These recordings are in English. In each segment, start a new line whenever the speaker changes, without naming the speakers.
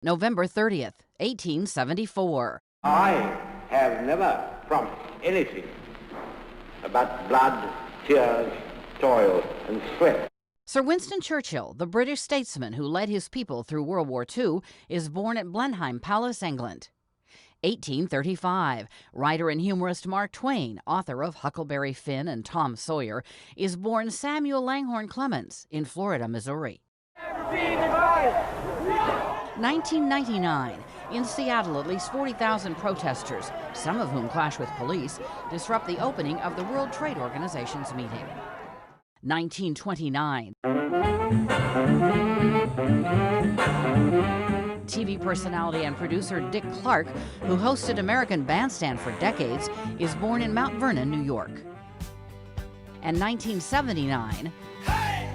November 30th, 1874.
I have never promised anything but blood, tears, toil, and sweat.
Sir Winston Churchill, the British statesman who led his people through World War II, is born at Blenheim Palace, England. 1835, writer and humorist Mark Twain, author of Huckleberry Finn and Tom Sawyer, is born Samuel Langhorne Clemens in Florida, Missouri. 1999, in Seattle, at least 40,000 protesters, some of whom clash with police, disrupt the opening of the World Trade Organization's meeting. 1929. TV personality and producer Dick Clark, who hosted American Bandstand for decades, is born in Mount Vernon, New York. And 1979, hey,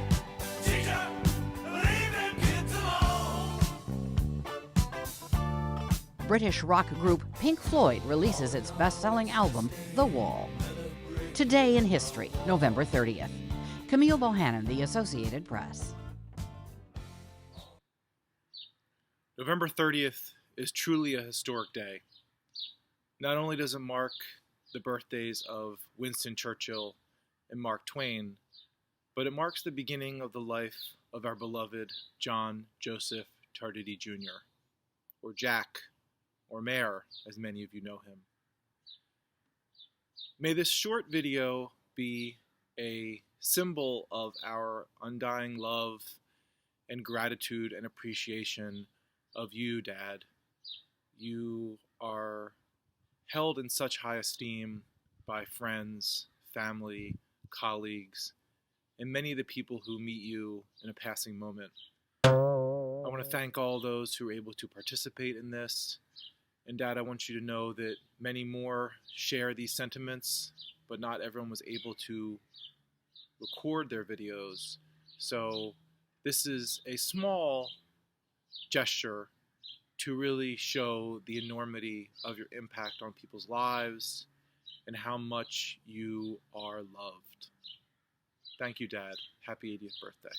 teacher, leave them kids alone. British rock group Pink Floyd releases its best-selling album, The Wall. Today in History, November 30th. Camille Bohannon, The Associated Press.
November 30th is truly a historic day. Not only does it mark the birthdays of Winston Churchill and Mark Twain, but it marks the beginning of the life of our beloved John Joseph Tarditi Jr., or Jack, or Mayor, as many of you know him. May this short video be a symbol of our undying love and gratitude and appreciation of you, Dad. You are held in such high esteem by friends, family, colleagues, and many of the people who meet you in a passing moment. I want to thank all those who were able to participate in this. And Dad, I want you to know that many more share these sentiments, but not everyone was able to record their videos. So this is a small gesture to really show the enormity of your impact on people's lives and how much you are loved. Thank you, Dad. Happy 80th birthday.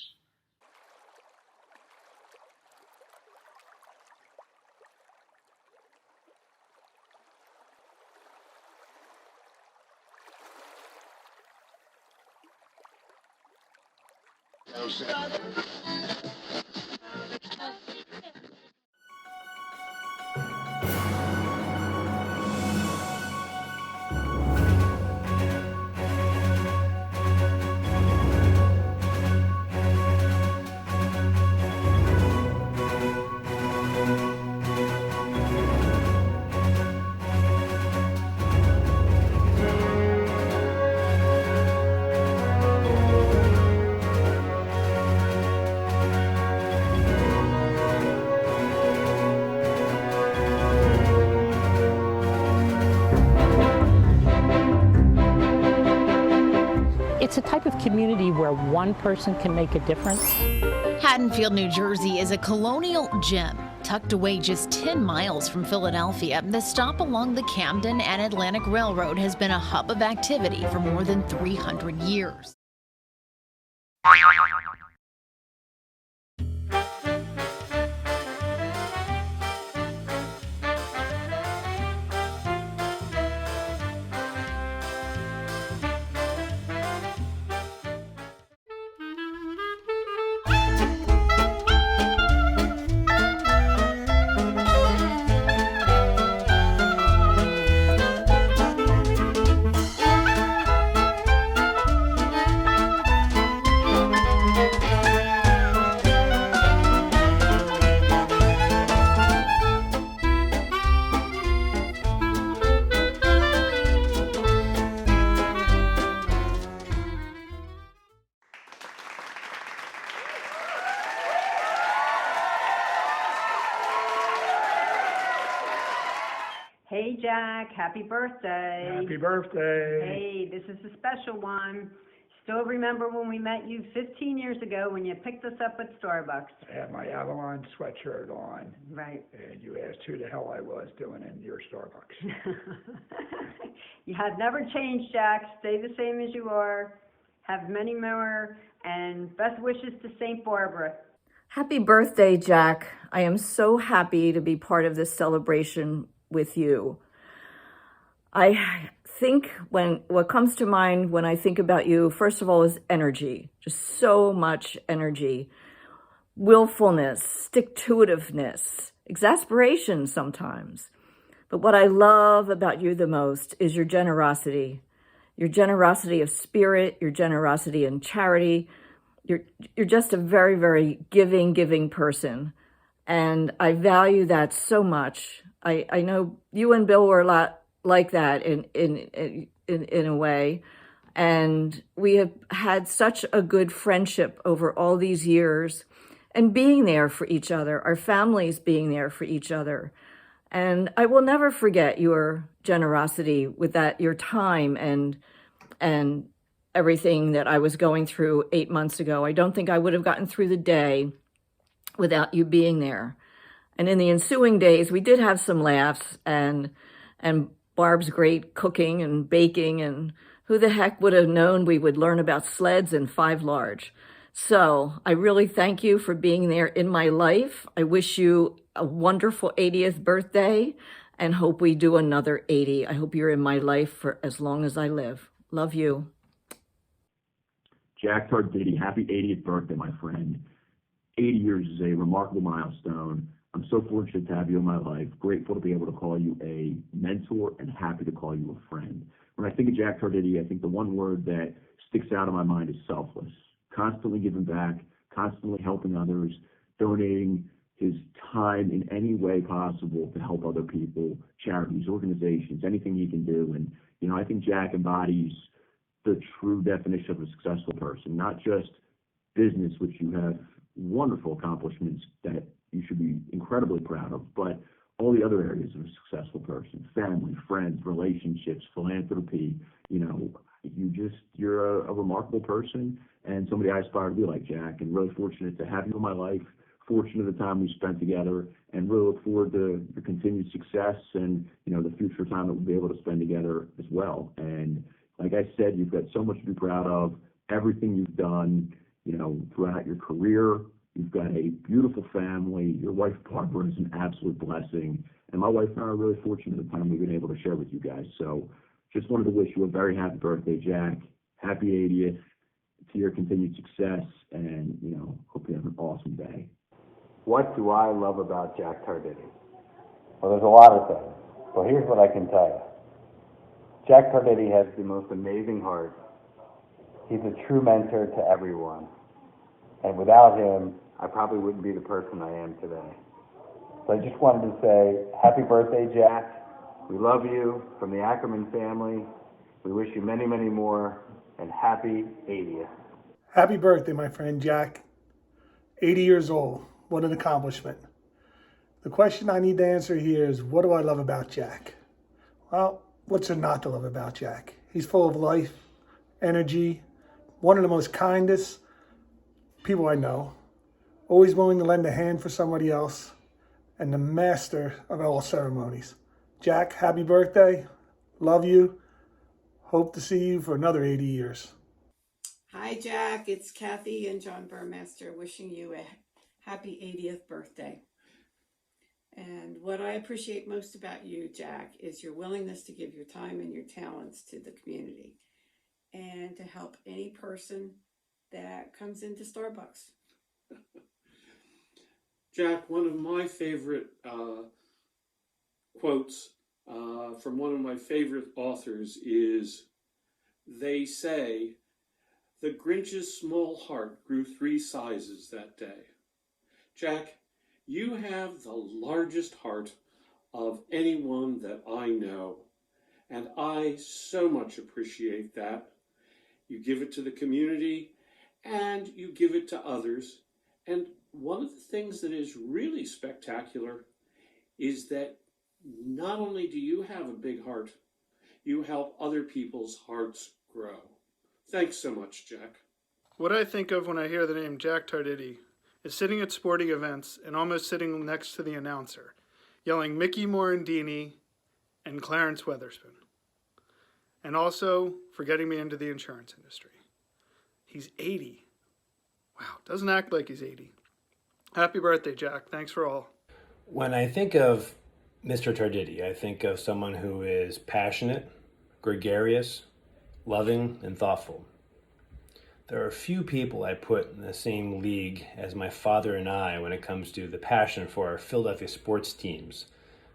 It's a type of community where one person can make a difference.
Haddonfield, New Jersey is a colonial gem tucked away just 10 miles from Philadelphia. The stop along the Camden and Atlantic Railroad has been a hub of activity for more than 300 years.
Hey, Jack, happy birthday.
Happy birthday.
Hey, this is a special one. Still remember when we met you 15 years ago when you picked us up at Starbucks?
I had my Avalon sweatshirt on.
Right.
And you asked who the hell I was doing in your Starbucks.
You have never changed, Jack. Stay the same as you are. Have many more, and best wishes to St. Barbara.
Happy birthday, Jack. I am so happy to be part of this celebration with you. I think what comes to mind when I think about you, first of all, is energy. Just so much energy. Willfulness, stick-to-itiveness, exasperation sometimes. But what I love about you the most is your generosity of spirit, your generosity in charity. You're just a very, very giving person. And I value that so much. I know you and Bill were a lot like that in a way. And we have had such a good friendship over all these years and being there for each other, our families being there for each other. And I will never forget your generosity with that, your time and everything that I was going through 8 months ago. I don't think I would have gotten through the day without you being there. And in the ensuing days, we did have some laughs and Barb's great cooking and baking, and who the heck would have known we would learn about sleds and 5 large. So I really thank you for being there in my life. I wish you a wonderful 80th birthday and hope we do another 80. I hope you're in my life for as long as I live. Love you.
Jack Tarditi, happy 80th birthday, my friend. 80 years is a remarkable milestone. I'm so fortunate to have you in my life, grateful to be able to call you a mentor and happy to call you a friend. When I think of Jack Tarditi, I think the one word that sticks out in my mind is selfless. Constantly giving back, constantly helping others, donating his time in any way possible to help other people, charities, organizations, anything he can do. And, I think Jack embodies the true definition of a successful person, not just business, which you have wonderful accomplishments that you should be incredibly proud of, but all the other areas of a successful person: family, friends, relationships, philanthropy. You're a remarkable person and somebody I aspire to be like, Jack, and really fortunate to have you in my life, fortunate of the time we spent together, and really look forward to your continued success and, the future time that we'll be able to spend together as well. And like I said, you've got so much to be proud of, everything you've done, throughout your career. You've got a beautiful family. Your wife, Barbara, is an absolute blessing. And my wife and I are really fortunate at the time we've been able to share with you guys. So just wanted to wish you a very happy birthday, Jack. Happy 80th to your continued success, and, hope you have an awesome day.
What do I love about Jack Tarditi? Well, there's a lot of things. Well, here's what I can tell you. Jack Tarditi has the most amazing heart. He's a true mentor to everyone. And without him, I probably wouldn't be the person I am today. So I just wanted to say, happy birthday, Jack. We love you from the Ackerman family. We wish you many, many more, and happy 80th.
Happy birthday, my friend Jack. 80 years old. What an accomplishment. The question I need to answer here is, what do I love about Jack? Well, what's there not to love about Jack? He's full of life, energy, one of the most kindest people I know, always willing to lend a hand for somebody else, and the master of all ceremonies. Jack, happy birthday. Love you. Hope to see you for another 80 years.
Hi, Jack. It's Kathy and John Burmaster wishing you a happy 80th birthday. And what I appreciate most about you, Jack, is your willingness to give your time and your talents to the community and to help any person that comes into Starbucks.
Jack, one of my favorite quotes from one of my favorite authors is, "They say, the Grinch's small heart grew 3 sizes that day." Jack, you have the largest heart of anyone that I know, and I so much appreciate that. You give it to the community, and you give it to others. And one of the things that is really spectacular is that not only do you have a big heart, you help other people's hearts grow. Thanks so much, Jack.
What I think of when I hear the name Jack Tarditi is sitting at sporting events and almost sitting next to the announcer, yelling Mickey Morandini and Clarence Weatherspoon. And also for getting me into the insurance industry. He's 80. Wow, doesn't act like he's 80.
Happy birthday, Jack. Thanks for all.
When I think of Mr. Tarditi, I think of someone who is passionate, gregarious, loving, and thoughtful. There are few people I put in the same league as my father and I when it comes to the passion for our Philadelphia sports teams,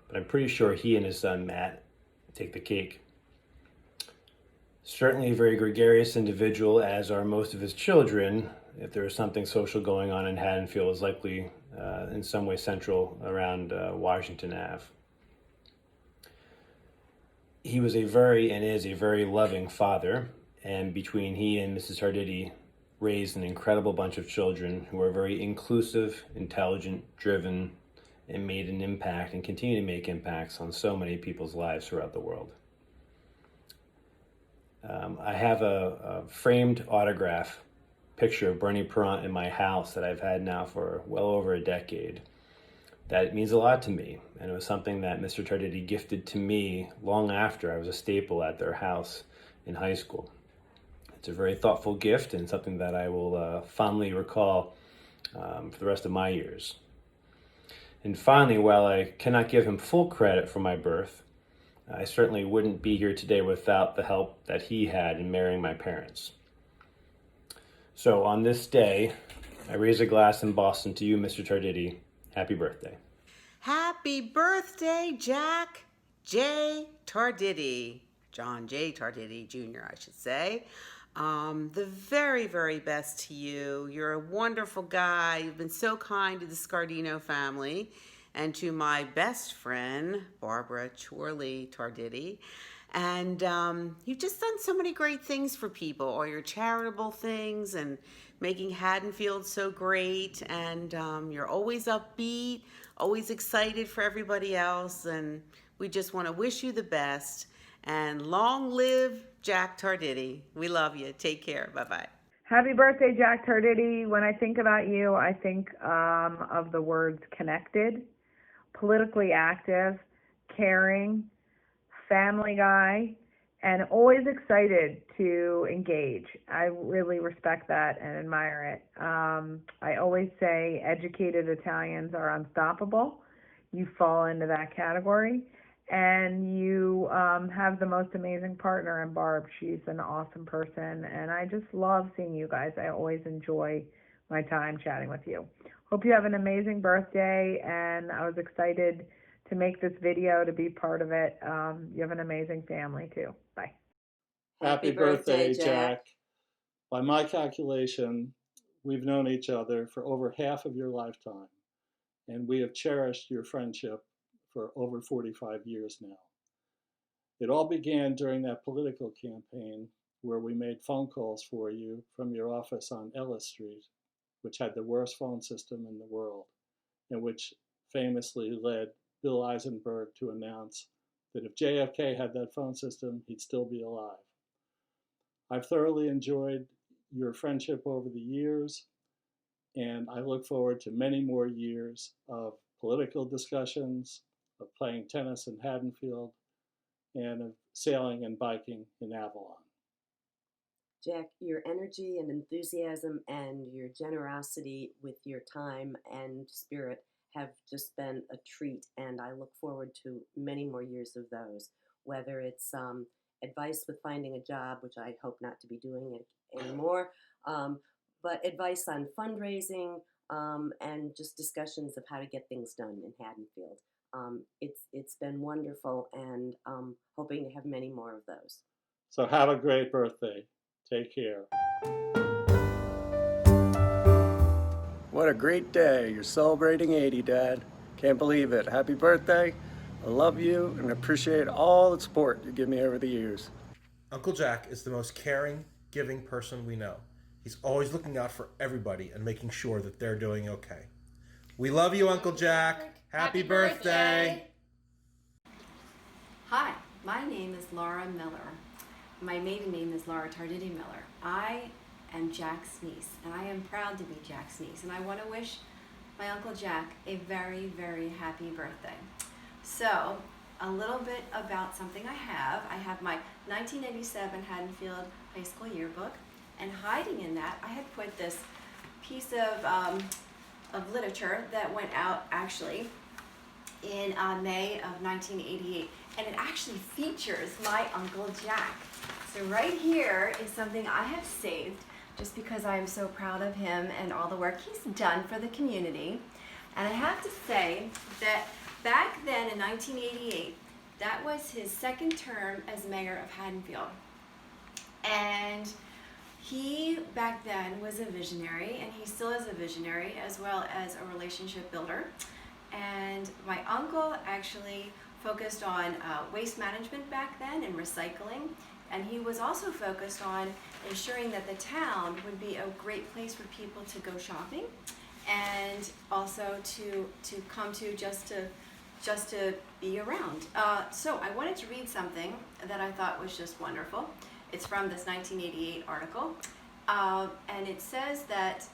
but I'm pretty sure he and his son Matt take the cake. Certainly a very gregarious individual, as are most of his children. If there is something social going on in Haddonfield, is likely in some way central around Washington Ave. He was is a very loving father, and between he and Mrs. Tarditi raised an incredible bunch of children who are very inclusive, intelligent, driven, and made an impact and continue to make impacts on so many people's lives throughout the world. I have a framed autograph picture of Bernie Perrant in my house that I've had now for well over a decade. That means a lot to me, and it was something that Mr. Tarditi gifted to me long after I was a staple at their house in high school. It's a very thoughtful gift and something that I will fondly recall for the rest of my years. And finally, while I cannot give him full credit for my birth, I certainly wouldn't be here today without the help that he had in marrying my parents. So on this day, I raise a glass in Boston to you, Mr. Tarditi. Happy birthday.
Happy birthday, Jack J. Tarditi. John J. Tarditi Jr., I should say. The very, very best to you. You're a wonderful guy. You've been so kind to the Scardino family and to my best friend, Barbara Chorley Tarditi. And you've just done so many great things for people, all your charitable things and making Haddonfield so great. And you're always upbeat, always excited for everybody else. And we just want to wish you the best. And long live Jack Tarditi. We love you. Take care. Bye-bye.
Happy birthday, Jack Tarditi. When I think about you, I think of the words connected, politically active, caring, family guy, and always excited to engage. I really respect that and admire it. I always say educated Italians are unstoppable. You fall into that category. And you have the most amazing partner in Barb. She's an awesome person, and I just love seeing you guys. I always enjoy my time chatting with you. Hope you have an amazing birthday, and I was excited to make this video, to be part of it. You have an amazing family, too. Bye.
Happy birthday, Jack. By my calculation, we've known each other for over half of your lifetime, and we have cherished your friendship for over 45 years now. It all began during that political campaign where we made phone calls for you from your office on Ellis Street, which had the worst phone system in the world, and which famously led Bill Eisenberg to announce that if JFK had that phone system, he'd still be alive. I've thoroughly enjoyed your friendship over the years, and I look forward to many more years of political discussions, of playing tennis in Haddonfield, and of sailing and biking in Avalon.
Jack, your energy and enthusiasm and your generosity with your time and spirit have just been a treat, and I look forward to many more years of those, whether it's advice with finding a job, which I hope not to be doing it anymore, but advice on fundraising and just discussions of how to get things done in Haddonfield. It's been wonderful, and hoping to have many more of those.
So have a great birthday. Take care.
What a great day. You're celebrating 80, Dad. Can't believe it. Happy birthday. I love you and appreciate all the support you give me over the years.
Uncle Jack is the most caring, giving person we know. He's always looking out for everybody and making sure that they're doing okay. We love you, Uncle Jack. Happy birthday.
Hi, my name is Laura Miller. My maiden name is Laura Tarditi Miller. I am Jack's niece, and I am proud to be Jack's niece, and I want to wish my Uncle Jack a very, very happy birthday. So, a little bit about something I have. I have my 1987 Haddonfield High School yearbook, and hiding in that, I had put this piece of of literature that went out actually in May of 1988, and it actually features my Uncle Jack. So right here is something I have saved just because I am so proud of him and all the work he's done for the community. And I have to say that back then in 1988, that was his second term as mayor of Haddonfield. And he back then was a visionary, and he still is a visionary, as well as a relationship builder. And my uncle actually focused on waste management back then and recycling. And he was also focused on ensuring that the town would be a great place for people to go shopping, and also to come to just to be around. So I wanted to read something that I thought was just wonderful. It's from this 1988 article, and it says that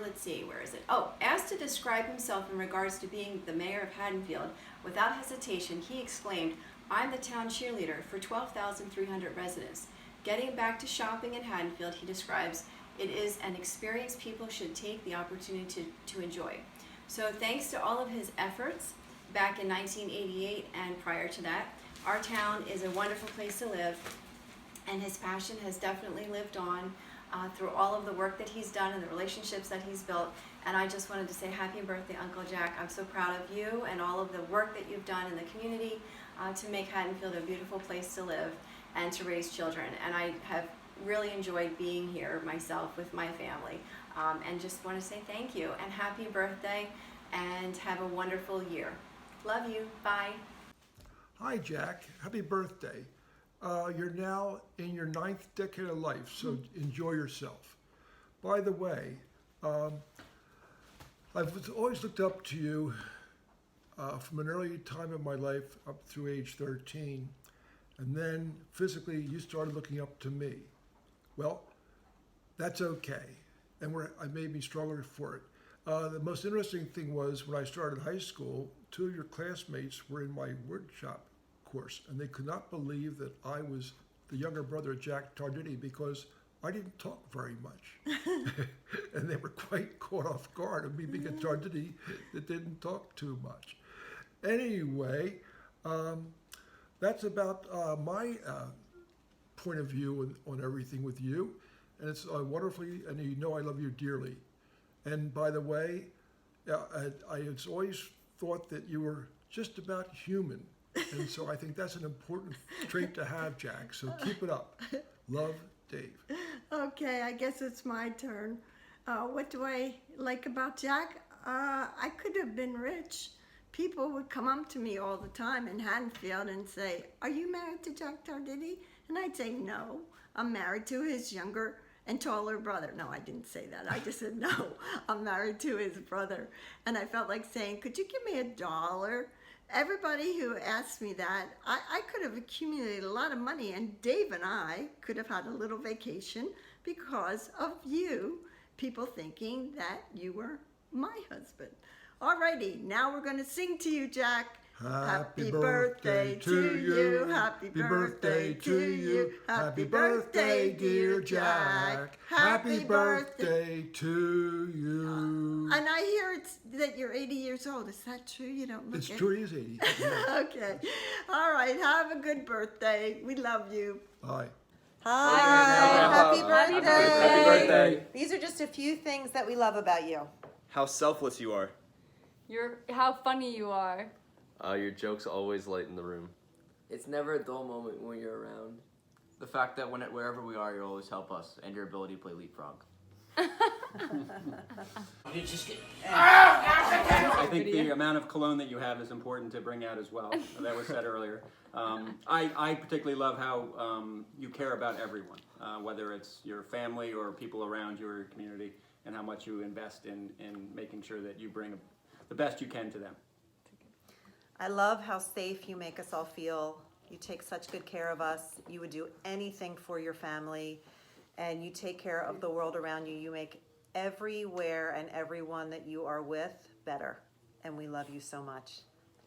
let's see, where is it? Oh, asked to describe himself in regards to being the mayor of Haddonfield, without hesitation, he exclaimed, "I'm the town cheerleader for 12,300 residents. Getting back to shopping in Haddonfield," he describes, "it is an experience people should take the opportunity to enjoy." So thanks to all of his efforts back in 1988 and prior to that, our town is a wonderful place to live, and his passion has definitely lived on through all of the work that he's done and the relationships that he's built. And I just wanted to say happy birthday, Uncle Jack. I'm so proud of you and all of the work that you've done in the community to make Haddonfield a beautiful place to live and to raise children. And I have really enjoyed being here myself with my family, and just want to say thank you and happy birthday, and have a wonderful year. Love you. Bye.
Hi, Jack. Happy birthday. You're now in your 9th decade of life, so enjoy yourself. By the way, I've always looked up to you from an early time in my life up through age 13, and then physically you started looking up to me. Well, that's okay, and I made me stronger for it. The most interesting thing was when I started high school, 2 of your classmates were in my woodshop course, and they could not believe that I was the younger brother of Jack Tarditi because I didn't talk very much. And they were quite caught off guard of me being a Tarditi that didn't talk too much. Anyway, that's about my point of view on everything with you. And it's wonderfully, and you know I love you dearly. And by the way, I always thought that you were just about human. And so I think that's an important trait to have, Jack. So keep it up. Love, Dave.
Okay, I guess it's my turn. What do I like about Jack? I could have been rich. People would come up to me all the time in Haddonfield and say, "Are you married to Jack Tarditi?" And I'd say, "No, I'm married to his younger and taller brother." No, I didn't say that. I just said, "No, I'm married to his brother." And I felt like saying, "Could you give me $1?" Everybody who asked me that, I could have accumulated a lot of money, and Dave and I could have had a little vacation because of you, people thinking that you were my husband. Alrighty, now we're going to sing to you, Jack. Happy birthday to you, happy birthday to you, happy birthday, dear Jack, happy birthday to you. And I hear that you're 80 years old. Is that true? You don't look
It's true, he is 80.
Okay. All right, have a good birthday. We love you.
Bye.
Hi, happy birthday.
Happy birthday.
These are just a few things that we love about you.
How selfless you are.
How funny you are.
Your jokes always lighten the room.
It's never a dull moment when you're around. The fact that wherever we are, you always help us, and your ability to play leapfrog.
I think the amount of cologne that you have is important to bring out as well. That was said earlier. I particularly love how you care about everyone, whether it's your family or people around your community, and how much you invest in making sure that you bring the best you can to them.
I love how safe you make us all feel. You take such good care of us. You would do anything for your family, and you take care of the world around you. You make everywhere and everyone that you are with better, and we love you so much.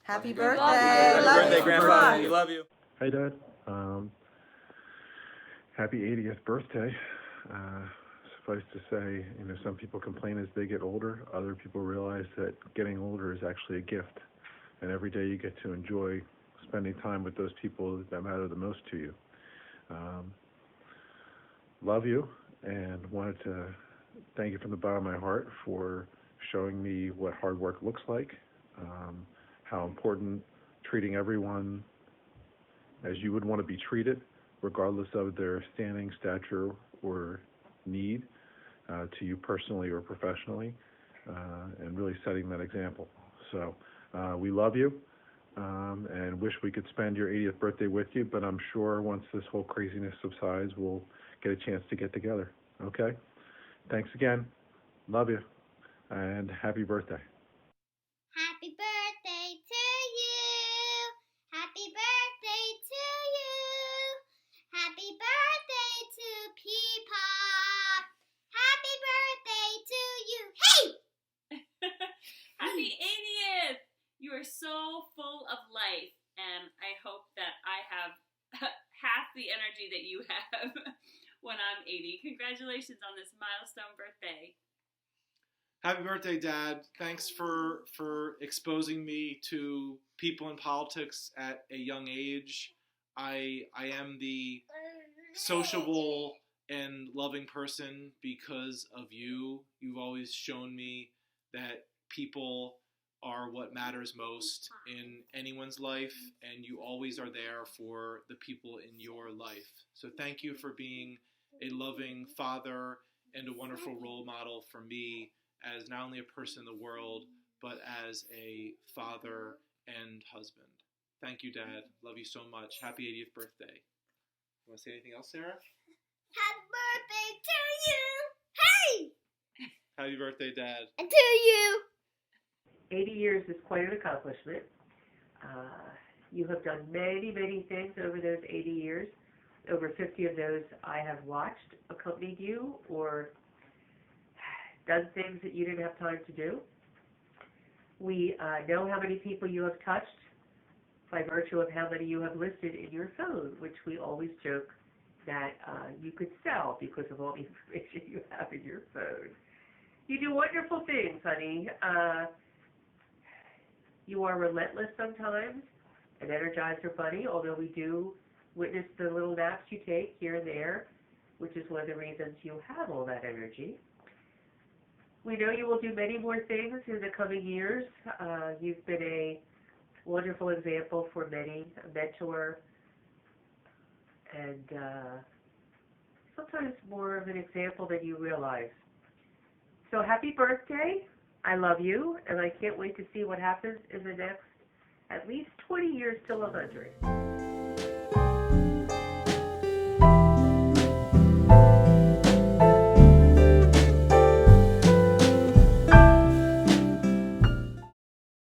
Happy birthday.
Happy birthday, Grandpa. We love you.
Hi, Dad. Happy 80th birthday.
suffice to say, some people complain as they get older. Other people realize that getting older is actually a gift. And every day you get to enjoy spending time with those people that matter the most to you. Love you, and wanted to thank you from the bottom of my heart for showing me what hard work looks like, how important treating everyone as you would want to be treated, regardless of their standing, stature, or need to you personally or professionally, and really setting that example. So we love you and wish we could spend your 80th birthday with you, but I'm sure once this whole craziness subsides, we'll get a chance to get together. Okay? Thanks again. Love you. And happy birthday.
Happy birthday to you. Happy birthday to you. Happy birthday to Peapod. Happy birthday to you. Hey!
Happy 80th! You are so full of life, and I hope that I have half the energy that you have when I'm 80. Congratulations on this milestone birthday.
Happy birthday, Dad. Thanks for exposing me to people in politics at a young age. I am the sociable and loving person because of you. You've always shown me that people are what matters most in anyone's life, and you always are there for the people in your life. So thank you for being a loving father and a wonderful role model for me as not only a person in the world, but as a father and husband. Thank you, Dad. Love you so much. Happy 80th birthday. You want to say anything else, Sarah?
Happy birthday to you. Hey!
Happy birthday, Dad.
And to you.
80 years is quite an accomplishment. You have done many, many things over those 80 years. Over 50 of those I have watched, accompanied you, or done things that you didn't have time to do. We know how many people you have touched by virtue of how many you have listed in your phone, which we always joke that you could sell because of all the information you have in your phone. You do wonderful things, honey. You are relentless sometimes, an Energizer bunny, although we do witness the little naps you take here and there, which is one of the reasons you have all that energy. We know you will do many more things in the coming years. You've been a wonderful example for many, a mentor, and sometimes more of an example than you realize. So happy birthday. I love you, and I can't wait to see what happens in the next at least 20 years till 100.